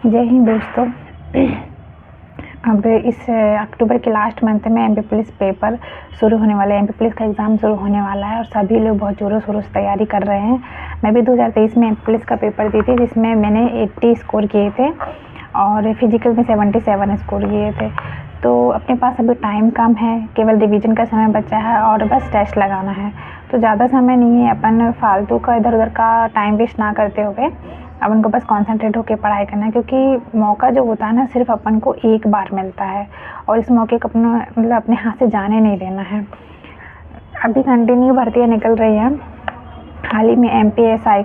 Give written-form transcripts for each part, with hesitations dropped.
जय हिंद दोस्तों। अब इस अक्टूबर के लास्ट मंथ में एमपी पुलिस पेपर शुरू होने वाला है। एमपी पुलिस का एग्ज़ाम शुरू होने वाला है और सभी लोग बहुत ज़ोरों शोरों से तैयारी कर रहे हैं। मैं भी 2023 में एमपी पुलिस का पेपर दी थी, जिसमें मैंने 80 स्कोर किए थे और फिजिकल में 77 स्कोर किए थे। तो अपने पास अभी टाइम कम है, केवल रिवीजन का समय बचा है और बस टेस्ट लगाना है। तो ज़्यादा समय नहीं है, अपन फालतू का इधर उधर का टाइम वेस्ट ना करते हुए अब उनको बस कॉन्सेंट्रेट होकर पढ़ाई करना है, क्योंकि मौका जो होता है ना सिर्फ अपन को एक बार मिलता है और इस मौके को अपने हाथ से जाने नहीं देना है। अभी कंटिन्यू भर्तियाँ निकल रही हैं। हाल ही में एमपीएसआई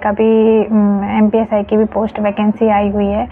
की भी पोस्ट वैकेंसी आई हुई है।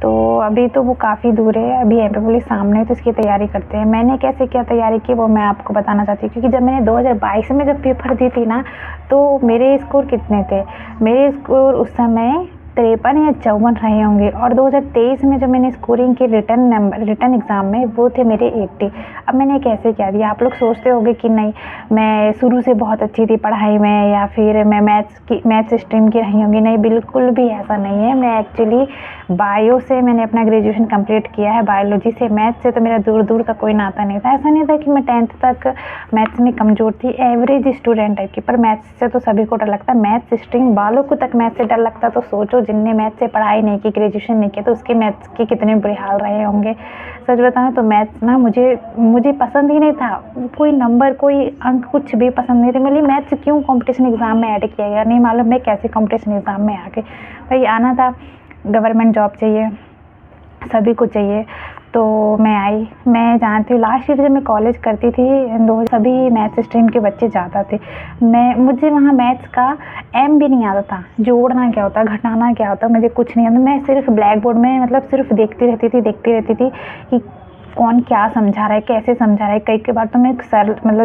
तो अभी तो वो काफ़ी दूर है, अभी एमपी पुलिस सामने है, तो इसकी तैयारी करते हैं। मैंने कैसे क्या तैयारी की वो मैं आपको बताना चाहती हूँ, क्योंकि जब मैंने 2022 में जब पेपर दी थी ना, तो मेरे स्कोर कितने थे? मेरे स्कोर उस समय 53 या 54 रहे होंगे और 2023 में जब मैंने स्कोरिंग की रिटन एग्ज़ाम में वो थे मेरे 80। अब मैंने कैसे क्या दिया? आप लोग सोचते होंगे कि नहीं मैं शुरू से बहुत अच्छी थी पढ़ाई में या फिर मैं मैथ्स स्ट्रीम की रही होंगी। नहीं, बिल्कुल भी ऐसा नहीं है। मैं एक्चुअली बायो से मैंने अपना ग्रेजुएशन कंप्लीट किया है, बायोलॉजी से। मैथ्स से तो मेरा दूर दूर का कोई नाता नहीं था। ऐसा नहीं था कि मैं 10th तक मैथ्स में कमज़ोर थी, एवरेज स्टूडेंट टाइप की। पर मैथ्स से तो सभी को डर लगता है, मैथ्स स्ट्रीम वालों को तक मैथ्स से डर लगता। तो सोचो जिनने मैथ्स से पढ़ाई नहीं की, ग्रेजुएशन नहीं किया, तो उसके मैथ्स के कितने बुरे हाल रहे होंगे। सच बताऊँ तो मैथ्स ना मुझे पसंद ही नहीं था। कोई नंबर, कोई अंक, कुछ भी पसंद नहीं थे। मेरे लिए मैथ्स क्यों कंपटीशन एग्ज़ाम में ऐड किया गया नहीं मालूम। मैं कैसे कंपटीशन एग्ज़ाम में आ गई। भाई आना था, गवर्नमेंट जॉब चाहिए, सभी को चाहिए। तो मैं आई। मैं जानती हूँ लास्ट ईयर जब मैं कॉलेज करती थी, सभी मैथ्स स्ट्रीम के बच्चे ज़्यादा थे। मुझे वहाँ मैथ्स का एम भी नहीं आता था, जोड़ना क्या होता, घटाना क्या होता, मुझे कुछ नहीं आता। मैं सिर्फ ब्लैक बोर्ड में सिर्फ देखती रहती थी कि कौन क्या समझा रहा है, कैसे समझा रहा है। कई बार तो मैं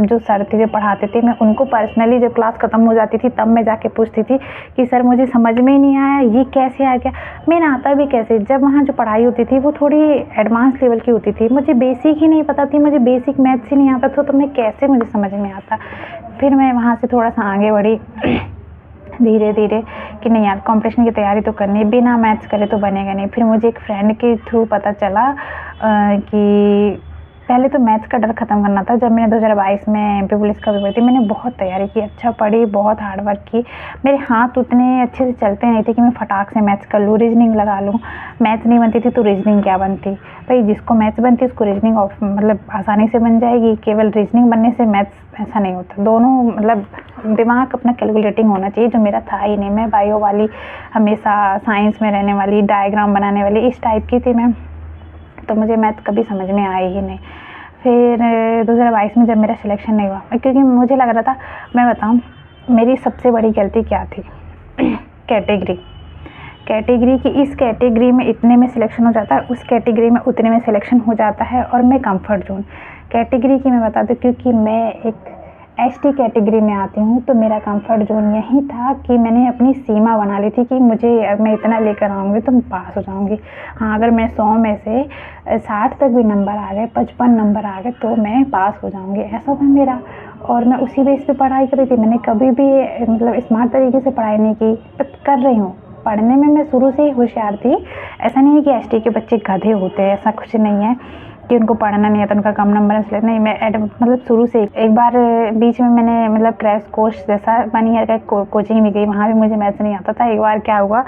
जो सर थे जो पढ़ाते थे, मैं उनको पर्सनली जब क्लास ख़त्म हो जाती थी तब मैं जाके पूछती थी कि सर मुझे समझ में ही नहीं आया, ये कैसे आ गया। मेरा आता भी कैसे? जब वहाँ जो पढ़ाई होती थी वो थोड़ी एडवांस लेवल की होती थी, मुझे बेसिक ही नहीं पता थी, मुझे बेसिक मैथ्स ही नहीं आता था, तो मैं कैसे मुझे समझ में आता। फिर मैं वहाँ से थोड़ा सा आगे बढ़ी धीरे धीरे कि नहीं यार, कॉम्पिटिशन की तैयारी तो करनी है, बिना मैथ्स करे तो बनेगा नहीं। फिर मुझे एक फ्रेंड के थ्रू पता चला कि पहले तो मैथ्स का डर ख़त्म करना था। जब मैंने 2022 में एमपी पुलिस का पेपर दी, मैंने बहुत तैयारी की, अच्छा पढ़ी, बहुत हार्ड वर्क की। मेरे हाथ उतने अच्छे से चलते नहीं थे कि मैं फटाक से मैथ्स कर लूँ, रीजनिंग लगा लूँ। मैथ्स नहीं बनती थी तो रीजनिंग क्या बनती? भाई जिसको मैथ्स बनती है उसको रीजनिंग आसानी से बन जाएगी। केवल रीजनिंग बनने से मैथ्स ऐसा नहीं होता, दोनों दिमाग अपना कैलकुलेटिंग होना चाहिए, जो मेरा था ही नहीं। मैं बायो वाली, हमेशा साइंस में रहने वाली, डायग्राम बनाने वाली, इस टाइप की थी मैं। तो मुझे मैथ कभी समझ में आई ही नहीं। फिर 2022 में जब मेरा सिलेक्शन नहीं हुआ, क्योंकि मुझे लग रहा था, मैं बताऊँ मेरी सबसे बड़ी गलती क्या थी? कैटेगरी की, इस कैटेगरी में इतने में सिलेक्शन हो जाता है, उस कैटेगरी में उतने में सिलेक्शन हो जाता है और मैं कंफर्ट जोन कैटेगरी की मैं बता दूँ, क्योंकि मैं एक एसटी कैटेगरी में आती हूँ, तो मेरा कंफर्ट जोन यही था कि मैंने अपनी सीमा बना ली थी कि मैं इतना लेकर आऊँगी तो मैं पास हो जाऊँगी। हाँ, अगर मैं 100 में से 60 तक भी नंबर आ गए, 55 नंबर आ गए, तो मैं पास हो जाऊँगी, ऐसा था मेरा। और मैं उसी बेस पे पढ़ाई कर रही थी। मैंने कभी भी स्मार्ट तरीके से पढ़ाई नहीं की, बट कर रही हूँ। पढ़ने में मैं शुरू से ही होशियार थी। ऐसा नहीं है कि एसटी के बच्चे गधे होते हैं, ऐसा कुछ नहीं है कि उनको पढ़ना नहीं आता, उनका कम नंबर इसलिए नहीं। मैं शुरू से एक बार बीच में मैंने क्रैश कोर्स जैसा 1 ईयर का कोचिंग भी गई, वहाँ भी मुझे मैथ्स नहीं आता था। एक बार क्या हुआ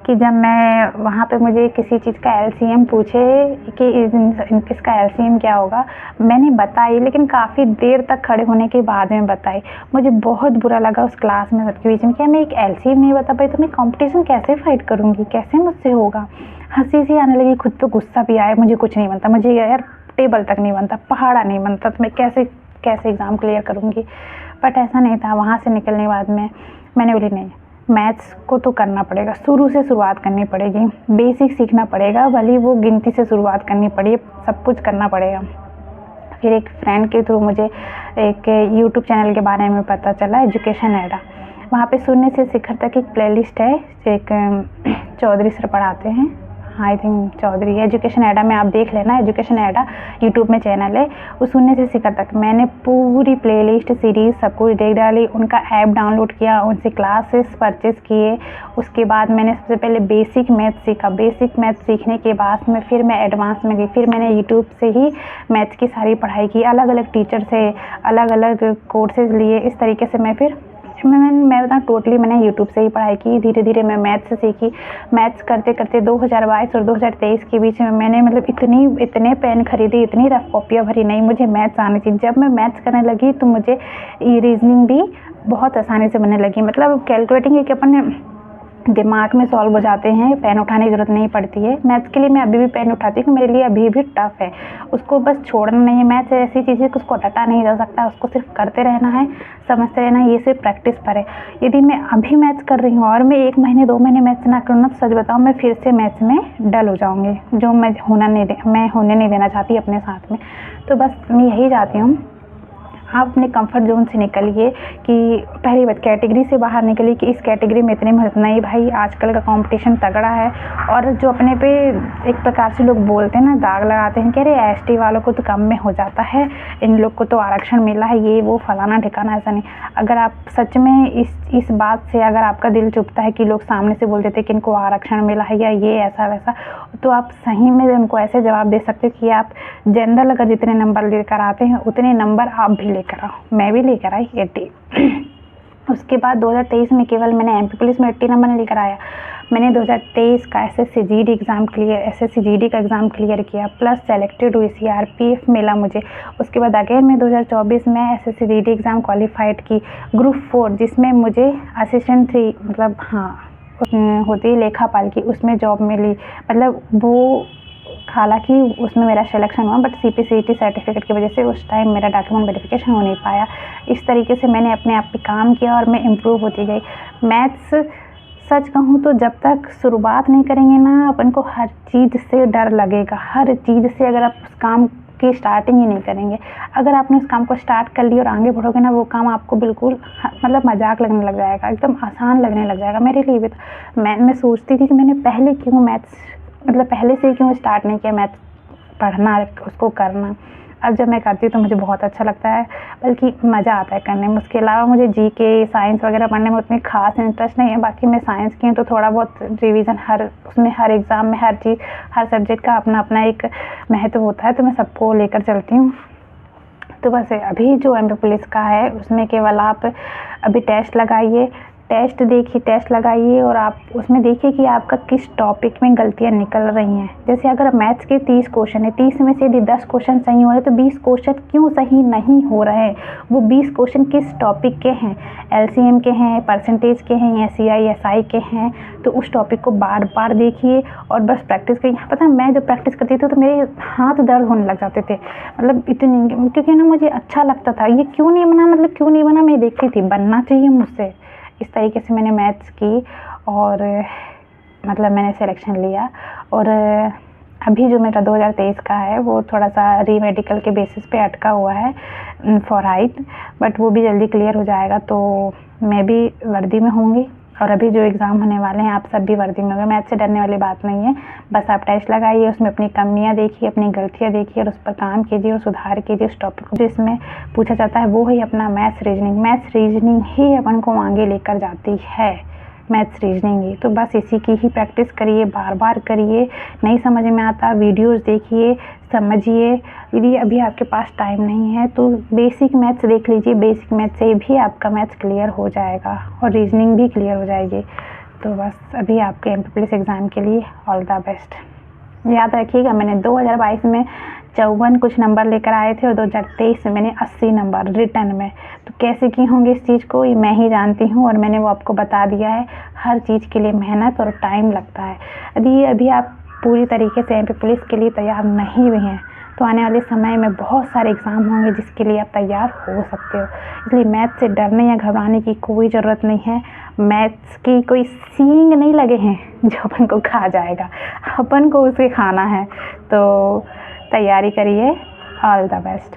कि जब मैं वहाँ पे मुझे किसी चीज़ का एलसीएम पूछे कि इसका एलसीएम क्या होगा, मैंने बताई, लेकिन काफ़ी देर तक खड़े होने के बाद में बताई। मुझे बहुत बुरा लगा उस क्लास में सबके बीच में, क्या मैं एक एलसीएम नहीं बता पाई तो मैं कॉम्पिटिशन कैसे फाइट करूँगी, कैसे मुझसे होगा। हंसी सी आने लगी, खुद पे गुस्सा भी आया। मुझे कुछ नहीं बनता, मुझे यार टेबल तक नहीं बनता, पहाड़ा नहीं बनता, तो मैं कैसे एग्ज़ाम क्लियर करूँगी। बट ऐसा नहीं था। वहाँ से निकलने के बाद में मैंने बोली नहीं, मैथ्स को तो करना पड़ेगा, शुरू से शुरुआत करनी पड़ेगी, बेसिक सीखना पड़ेगा, भले वो गिनती से शुरुआत करनी पड़ी, सब कुछ करना पड़ेगा। फिर एक फ्रेंड के थ्रू मुझे एक यूट्यूब चैनल के बारे में पता चला, एजुकेशन एडा। वहाँ पे शून्य से शिखर तक एक प्लेलिस्ट है, एक चौधरी सर पढ़ाते हैं, आई थिंक चौधरी, एजुकेशन एडा में आप देख लेना, एजुकेशन एडा यूट्यूब में चैनल है, उस शून्य से शिखर तक मैंने पूरी प्लेलिस्ट सीरीज़ सब कुछ देख डाली, उनका ऐप डाउनलोड किया, उनसे क्लासेस परचेज़ किए। उसके बाद मैंने सबसे पहले बेसिक मैथ सीखा, बेसिक मैथ सीखने के बाद में फिर मैं एडवांस में गई, फिर मैंने यूट्यूब से ही मैथ्स की सारी पढ़ाई की, अलग अलग टीचर से अलग अलग कोर्सेज़ लिए। इस तरीके से मैं फिर मैं बताऊँ टोटली मैंने यूट्यूब से ही पढ़ाई की। धीरे धीरे मैं मैथ्स सीखी। मैथ्स करते करते 2022 और 2023 के बीच में मैंने मतलब इतने पेन खरीदी, इतनी रफ कॉपियाँ भरी, नहीं मुझे मैथ्स आनी चाहिए। जब मैं मैथ्स करने लगी तो मुझे रीजनिंग भी बहुत आसानी से बनने लगी। मतलब कैलकुलेटिंग है कि अपन दिमाग में सॉल्व हो जाते हैं, पेन उठाने की ज़रूरत नहीं पड़ती है। मैथ्स के लिए मैं अभी भी पेन उठाती हूँ, मेरे लिए अभी भी टफ़ है, उसको बस छोड़ना नहीं है। मैथ्स ऐसी चीज़ है कि उसको रटा नहीं जा सकता, उसको सिर्फ करते रहना है, समझते रहना है, ये सिर्फ प्रैक्टिस पर है। यदि मैं अभी मैथ्स कर रही हूँ और मैं 1 महीने 2 महीने मैथ्स ना करूँ ना, तो सच बताऊँ मैं फिर से मैथ्स में डल हो जाऊँगी, जो मैं होने नहीं देना चाहती अपने साथ में। तो बस मैं यही चाहती हूँ आप अपने कंफर्ट जोन से निकलिए कि पहली बात कैटेगरी से बाहर निकलिए कि इस कैटेगरी में इतने महत्व नहीं। भाई आजकल का कंपटीशन तगड़ा है, और जो अपने पे एक प्रकार से लोग बोलते हैं ना, दाग लगाते हैं कि अरे एसटी वालों को तो कम में हो जाता है, इन लोग को तो आरक्षण मिला है, ये वो फलाना ठिकाना। ऐसा नहीं। अगर आप सच में इस बात से अगर आपका दिल चुभता है कि लोग सामने से बोल देते हैं कि इनको आरक्षण मिला है या ये ऐसा वैसा, तो आप सही में उनको ऐसे जवाब दे सकते हो कि आप जनरल अगर जितने नंबर लेकर आते हैं उतने नंबर आप भी लेकर आओ। मैं भी लेकर आई 80। उसके बाद 2023 में केवल मैंने एमपी पुलिस में 80 नंबर नहीं लेकर आया, मैंने 2023 का एसएससी जीडी का एग्ज़ाम क्लियर किया, प्लस सेलेक्टेड हुई, सीआरपीएफ मिला मुझे। उसके बाद अगेन मैं 2024 में एसएससी जीडी एग्ज़ाम क्वालिफाइड की, ग्रुप 4 जिसमें मुझे असिस्टेंट 3 मतलब होती लेखापाल की, उसमें जॉब मिली। मतलब वो हालांकि उसमें मेरा सिलेक्शन हुआ, बट सीपीसीटी सर्टिफिकेट की वजह से उस टाइम मेरा डॉक्यूमेंट वेरिफिकेशन हो नहीं पाया। इस तरीके से मैंने अपने आप पे काम किया और मैं इम्प्रूव होती गई। मैथ्स सच कहूँ तो जब तक शुरुआत नहीं करेंगे ना, अपन को हर चीज़ से डर लगेगा, हर चीज़ से। अगर आप उस काम की स्टार्टिंग ही नहीं करेंगे, अगर आपने उस काम को स्टार्ट कर लिया और आगे बढ़ोगे ना, वो काम आपको बिल्कुल मतलब मजाक लगने लग जाएगा, एकदम आसान लगने लग जाएगा। मेरे लिए भी तो मैं सोचती थी कि मैंने पहले क्यों मैथ्स मतलब पहले से ही क्यों स्टार्ट नहीं किया मैथ्स पढ़ना, उसको करना। अब जब मैं करती हूँ तो मुझे बहुत अच्छा लगता है, बल्कि मज़ा आता है करने में। उसके अलावा मुझे जीके साइंस वगैरह पढ़ने में उतनी खास इंटरेस्ट नहीं है। बाकी मैं साइंस की हूँ तो थोड़ा बहुत रिवीजन उसमें हर एग्ज़ाम में हर चीज़, हर सब्जेक्ट का अपना अपना एक महत्व होता है, तो मैं सबको लेकर चलती हूँ। तो बस अभी जो एमपी पुलिस का है उसमें केवल आप अभी टेस्ट लगाइए, टेस्ट लगाइए और आप उसमें देखिए कि आपका किस टॉपिक में गलतियाँ निकल रही हैं। जैसे अगर मैथ्स के 30 क्वेश्चन है, 30 में से यदि 10 क्वेश्चन सही हो रहे तो 20 क्वेश्चन क्यों सही नहीं हो रहे हैं? वो 20 क्वेश्चन किस टॉपिक के हैं? एलसीएम के हैं, परसेंटेज के हैं या सीआईएसआई के हैं? तो उस टॉपिक को बार बार देखिए और बस प्रैक्टिस करिए। पता है मैं जब प्रैक्टिस करती थी तो मेरे हाथ दर्द होने लग जाते थे, मतलब इतनी, क्योंकि ना मुझे अच्छा लगता था। ये क्यों नहीं बना, मतलब क्यों नहीं बना, मैं देखती थी, बनना चाहिए मुझसे। इस तरीके से मैंने मैथ्स की और मतलब मैंने सिलेक्शन लिया। और अभी जो मेरा 2023 का है वो थोड़ा सा रीमेडिकल के बेसिस पे अटका हुआ है फॉर हाइट, बट वो भी जल्दी क्लियर हो जाएगा। तो मैं भी वर्दी में होंगी और अभी जो एग्ज़ाम होने वाले हैं आप सब भी वर्दी में होंगे। मैथ्स से डरने वाली बात नहीं है, बस आप टेस्ट लगाइए, उसमें अपनी कमियां देखिए, अपनी गलतियां देखिए और उस पर काम कीजिए और सुधार कीजिए। उस टॉपिक को जिसमें पूछा जाता है वो ही अपना मैथ्स रीजनिंग ही अपन को आगे लेकर जाती है, मैथ्स रीजनिंग ही। तो बस इसी की ही प्रैक्टिस करिए, बार बार करिए। नहीं समझ में आता वीडियोज़ देखिए, समझिए। यदि अभी आपके पास टाइम नहीं है तो बेसिक मैथ्स देख लीजिए, बेसिक मैथ्स से भी आपका मैथ्स क्लियर हो जाएगा और रीजनिंग भी क्लियर हो जाएगी। तो बस अभी आपके एमपी पुलिस एग्ज़ाम के लिए ऑल द बेस्ट। याद रखिएगा मैंने 2022 में 54 कुछ नंबर लेकर आए थे और 2023 में मैंने 80 नंबर रिटर्न में। तो कैसे की होंगी इस चीज़ को ये मैं ही जानती हूँ और मैंने वो आपको बता दिया है। हर चीज़ के लिए मेहनत और टाइम लगता है। यदि अभी आप पूरी तरीके से एमपी पुलिस के लिए तैयार नहीं हुए हैं तो आने वाले समय में बहुत सारे एग्ज़ाम होंगे जिसके लिए आप तैयार हो सकते हो। इसलिए मैथ्स से डरने या घबराने की कोई ज़रूरत नहीं है। मैथ्स की कोई सींग नहीं लगे हैं जो अपन को खा जाएगा, अपन को उसे खाना है। तो तैयारी करिए, ऑल द बेस्ट।